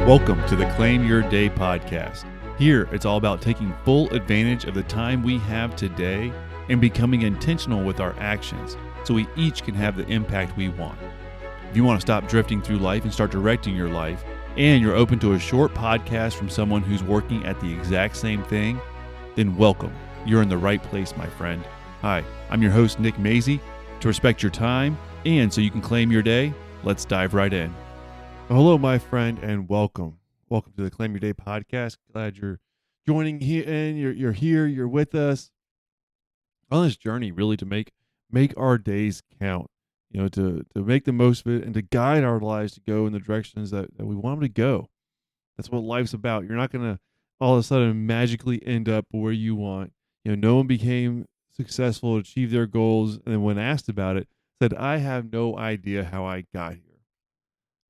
Welcome to the Claim Your Day podcast. Here, it's all about taking full advantage of the time we have today and becoming intentional with our actions so we each can have the impact we want. If you want to stop drifting through life and start directing your life, and you're open to a short podcast from someone who's working at the exact same thing, then welcome. You're in the right place, my friend. Hi, I'm your host, Nick Mazey. To respect your time and so you can claim your day, let's dive right in. Hello, my friend, and welcome. Welcome to the Claim Your Day podcast. Glad you're joining here and you're here, you're with us on this journey really to make our days count, to make the most of it and to guide our lives to go in the directions that we want them to go. That's what life's about. You're not going to all of a sudden magically end up where you want. No one became successful, achieved their goals, and when asked about it, said, I have no idea how I got here.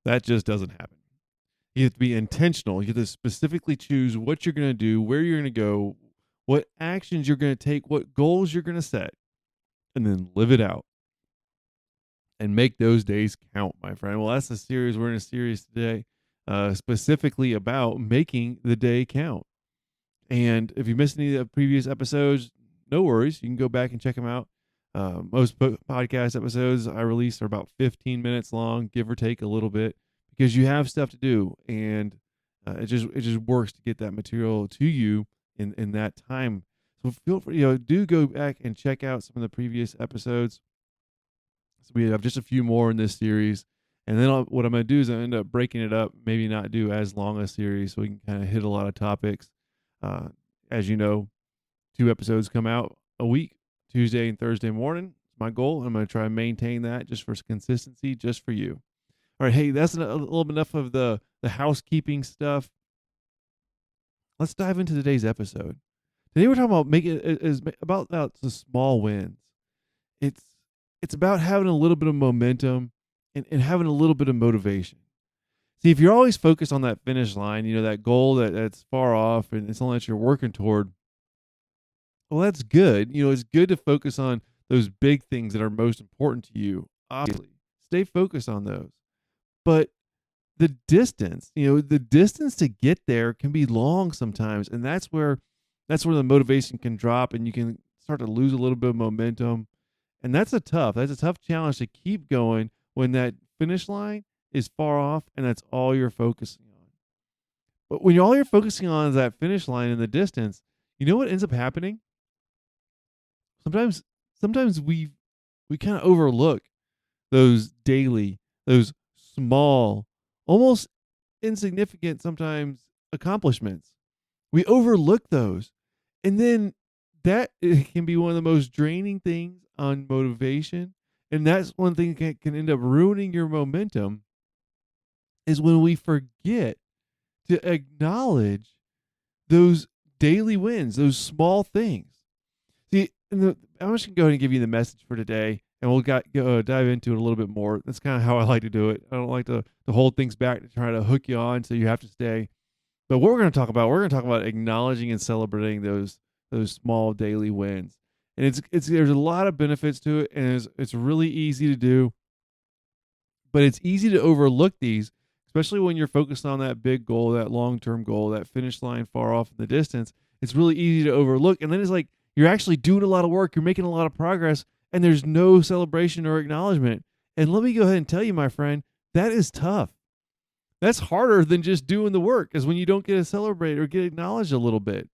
That just doesn't happen. You have to be intentional. You have to specifically choose what you're going to do, where you're going to go, what actions you're going to take, what goals you're going to set, and then live it out and make those days count, my friend. Well, that's the series. We're in a series today specifically about making the day count. And if you missed any of the previous episodes, no worries. You can go back and check them out. Most podcast episodes I release are about 15 minutes long, give or take a little bit, because you have stuff to do, and it just works to get that material to you in that time. So feel free, do go back and check out some of the previous episodes. So we have just a few more in this series, and then what I'm going to do is I end up breaking it up, maybe not do as long a series, so we can kind of hit a lot of topics. As you know, 2 episodes come out a week. Tuesday and Thursday morning. It's my goal. And I'm going to try and maintain that just for consistency, just for you. All right. Hey, that's a little bit enough of the housekeeping stuff. Let's dive into today's episode. Today we're talking about the small wins. It's about having a little bit of momentum and having a little bit of motivation. See, if you're always focused on that finish line, that goal that's far off and it's something that you're working toward, well, that's good. It's good to focus on those big things that are most important to you. Obviously, stay focused on those. But the distance to get there can be long sometimes, and that's where the motivation can drop, and you can start to lose a little bit of momentum. And that's a tough challenge to keep going when that finish line is far off, and that's all you're focusing on. But when all you're focusing on is that finish line in the distance, you know what ends up happening? Sometimes we kind of overlook those small, almost insignificant sometimes accomplishments. We overlook those. And then that can be one of the most draining things on motivation. And that's one thing that can end up ruining your momentum, is when we forget to acknowledge those daily wins, those small things. See, I'm just going to go ahead and give you the message for today, and we'll dive into it a little bit more. That's kind of how I like to do it. I don't like to hold things back to try to hook you on so you have to stay. But what we're going to talk about acknowledging and celebrating those small daily wins. And there's a lot of benefits to it, and it's really easy to do. But it's easy to overlook these, especially when you're focused on that big goal, that long-term goal, that finish line far off in the distance. It's really easy to overlook. And then it's like, you're actually doing a lot of work. You're making a lot of progress, and there's no celebration or acknowledgement. And let me go ahead and tell you, my friend, that is tough. That's harder than just doing the work, is when you don't get to celebrate or get acknowledged a little bit.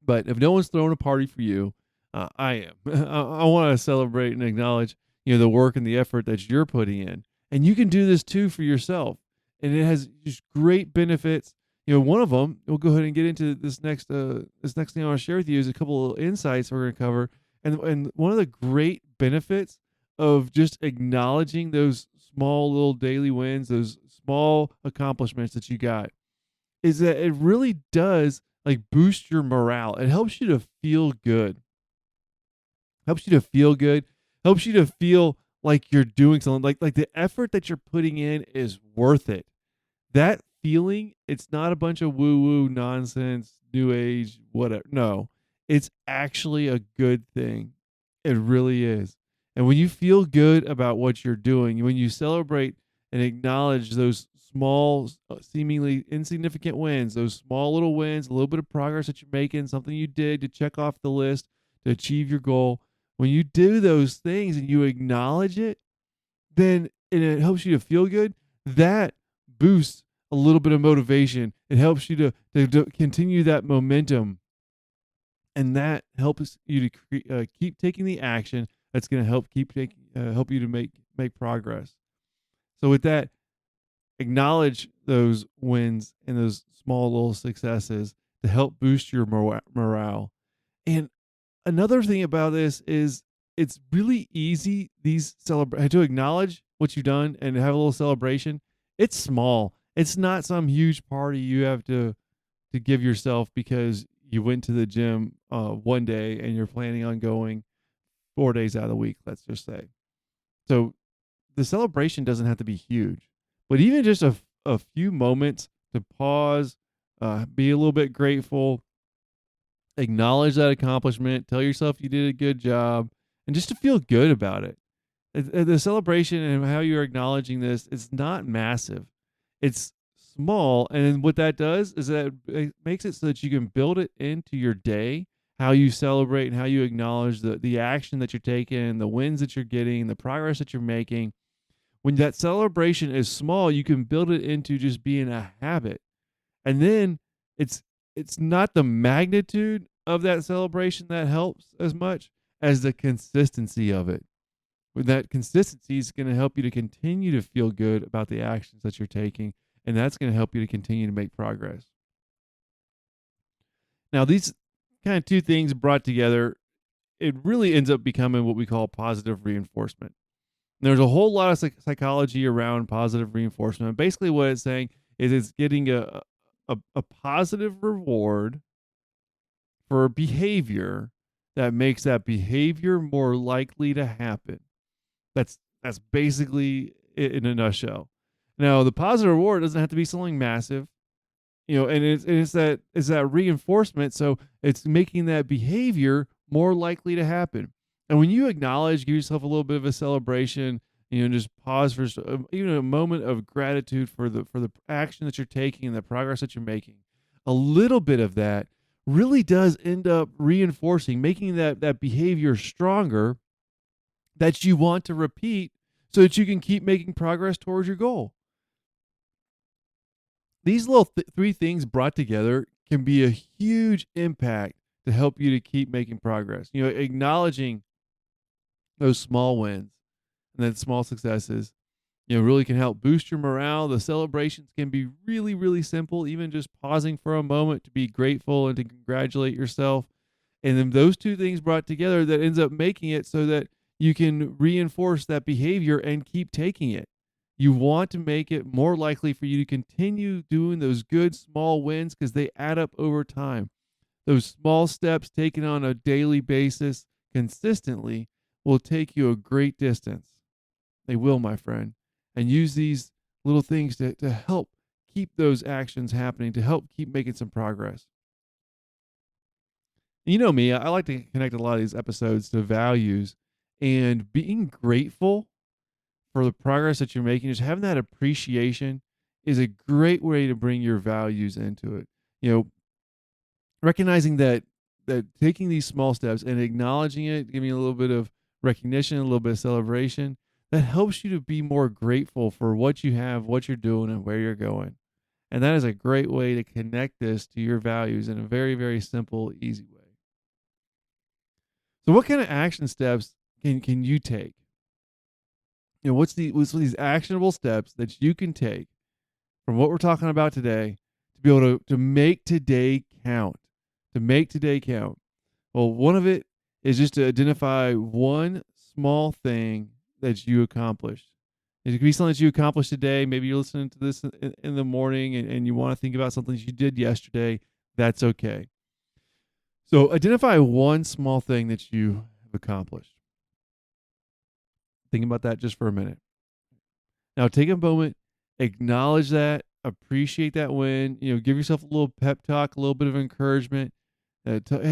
But if no one's throwing a party for you, I am. I want to celebrate and acknowledge, the work and the effort that you're putting in. And you can do this too for yourself. And it has just great benefits. One of them, we'll go ahead and get into this next thing I want to share with you, is a couple of insights we're going to cover. And one of the great benefits of just acknowledging those small little daily wins, those small accomplishments that you got, is that it really does boost your morale. It helps you to feel good. Helps you to feel like you're doing something, like the effort that you're putting in is worth it. That feeling, it's not a bunch of woo-woo nonsense, new age, whatever. No, it's actually a good thing. It really is. And when you feel good about what you're doing, when you celebrate and acknowledge those small, seemingly insignificant wins, those small little wins, a little bit of progress that you're making, something you did to check off the list to achieve your goal. When you do those things and you acknowledge it, then and it helps you to feel good, that boosts a little bit of motivation. It helps you to continue that momentum, and that helps you to keep taking the action that's going to help you to make progress. So with that, acknowledge those wins and those small little successes to help boost your morale. And another thing about this is it's really easy to acknowledge what you've done and have a little celebration. It's small. It's not some huge party you have to give yourself because you went to the gym one day and you're planning on going 4 days out of the week, let's just say. So the celebration doesn't have to be huge, but even just a few moments to pause, be a little bit grateful, acknowledge that accomplishment, tell yourself you did a good job, and just to feel good about it. The celebration and how you're acknowledging this is not massive. It's small, and what that does is that it makes it so that you can build it into your day, how you celebrate and how you acknowledge the action that you're taking, the wins that you're getting, the progress that you're making. When that celebration is small, you can build it into just being a habit. And then it's it's not the magnitude of that celebration that helps as much as the consistency of it. With that consistency is going to help you to continue to feel good about the actions that you're taking, and that's going to help you to continue to make progress. Now, these kind of two things brought together, it really ends up becoming what we call positive reinforcement. There's a whole lot of psychology around positive reinforcement. Basically, what it's saying is it's getting a positive reward for behavior that makes that behavior more likely to happen. That's basically it in a nutshell. Now, the positive reward doesn't have to be something massive, and it's that reinforcement. So it's making that behavior more likely to happen. And when you acknowledge, give yourself a little bit of a celebration, just pause for even a moment of gratitude for the action that you're taking and the progress that you're making. A little bit of that really does end up reinforcing, making that behavior stronger that you want to repeat so that you can keep making progress towards your goal. These little three things brought together can be a huge impact to help you to keep making progress. Acknowledging those small wins and then small successes, really can help boost your morale. The celebrations can be really, really simple, even just pausing for a moment to be grateful and to congratulate yourself. And then those two things brought together that ends up making it so that you can reinforce that behavior and keep taking it. You want to make it more likely for you to continue doing those good small wins because they add up over time. Those small steps taken on a daily basis consistently will take you a great distance. They will, my friend. And use these little things to help keep those actions happening, to help keep making some progress. You know me, I like to connect a lot of these episodes to values, and being grateful for the progress that you're making, just having that appreciation is a great way to bring your values into it. Recognizing that taking these small steps and acknowledging it, giving a little bit of recognition, a little bit of celebration, that helps you to be more grateful for what you have, what you're doing, and where you're going. And that is a great way to connect this to your values in a very, very simple, easy way. So what kind of action steps can you take? What's these actionable steps that you can take from what we're talking about today to be able to make today count? To make today count. Well, one of it is just to identify one small thing that you accomplished. It could be something that you accomplished today. Maybe you're listening to this in the morning and you want to think about something you did yesterday. That's okay. So identify one small thing that you have accomplished. Think about that just for a minute. Now take a moment, acknowledge that, appreciate that win. Give yourself a little pep talk, a little bit of encouragement. Tell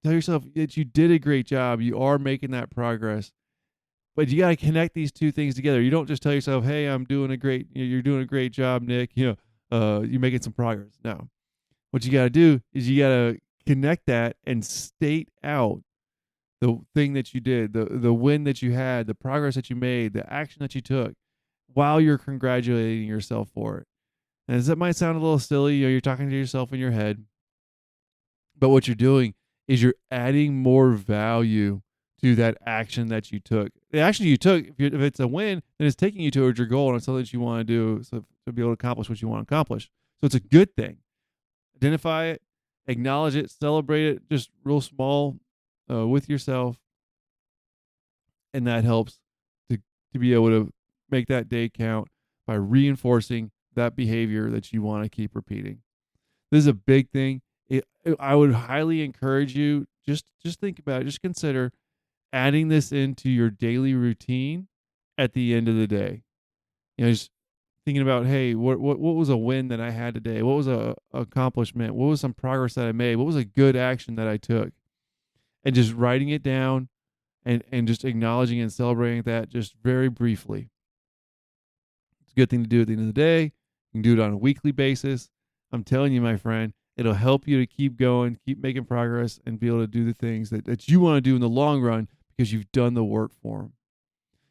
yourself that you did a great job. You are making that progress. But you got to connect these two things together. You don't just tell yourself, "Hey, you're doing a great job, Nick. You're making some progress." No, what you got to do is you got to connect that and state out the thing that you did, the win that you had, the progress that you made, the action that you took, while you're congratulating yourself for it. And as that might sound a little silly, you're talking to yourself in your head, but what you're doing is you're adding more value to that action that you took. The action you took, if it's a win, then it's taking you towards your goal and it's something that you want to do so to be able to accomplish what you want to accomplish. So it's a good thing. Identify it, acknowledge it, celebrate it, just real small with yourself, and that helps to be able to make that day count by reinforcing that behavior that you want to keep repeating. This is a big thing. I would highly encourage you just think about it. Just consider adding this into your daily routine at the end of the day. Just thinking about, hey, what was a win that I had today? What was a accomplishment? What was some progress that I made? What was a good action that I took? And just writing it down and just acknowledging and celebrating that just very briefly. It's a good thing to do at the end of the day. You can do it on a weekly basis. I'm telling you, my friend, it'll help you to keep going, keep making progress, and be able to do the things that you want to do in the long run because you've done the work for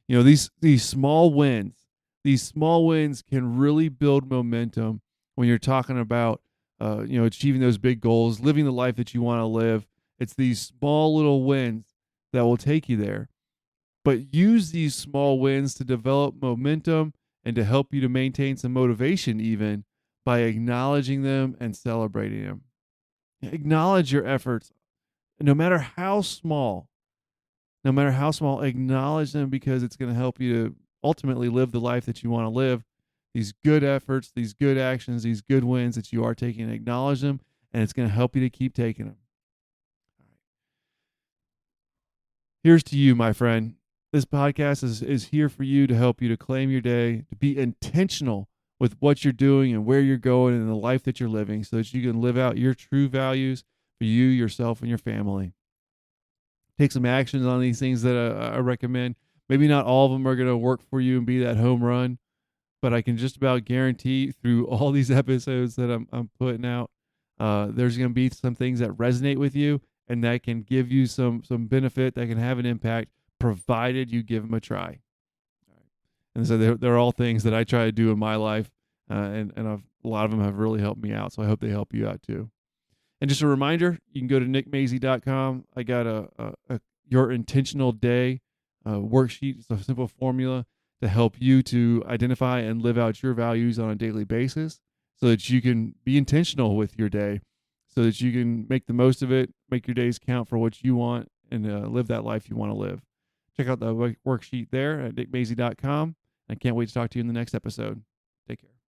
them. These small wins can really build momentum when you're talking about, achieving those big goals, living the life that you want to live. It's these small little wins that will take you there. But use these small wins to develop momentum and to help you to maintain some motivation, even by acknowledging them and celebrating them. Acknowledge your efforts, no matter how small. No matter how small, acknowledge them because it's going to help you to ultimately live the life that you want to live. These good efforts, these good actions, these good wins that you are taking, acknowledge them, and it's going to help you to keep taking them. Here's to you, my friend. This podcast is here for you to help you to claim your day, to be intentional with what you're doing and where you're going and the life that you're living so that you can live out your true values for you, yourself, and your family. Take some actions on these things that I recommend. Maybe not all of them are going to work for you and be that home run, but I can just about guarantee through all these episodes that I'm putting out, there's going to be some things that resonate with you and that can give you some benefit, that can have an impact, provided you give them a try. And so they're all things that I try to do in my life, and a lot of them have really helped me out. So I hope they help you out too. And just a reminder, you can go to nickmazy.com. I got a your intentional day worksheet. It's a simple formula to help you to identify and live out your values on a daily basis so that you can be intentional with your day, so that you can make the most of it, make your days count for what you want, and live that life you want to live. Check out the worksheet there at nickmazy.com. I can't wait to talk to you in the next episode. Take care.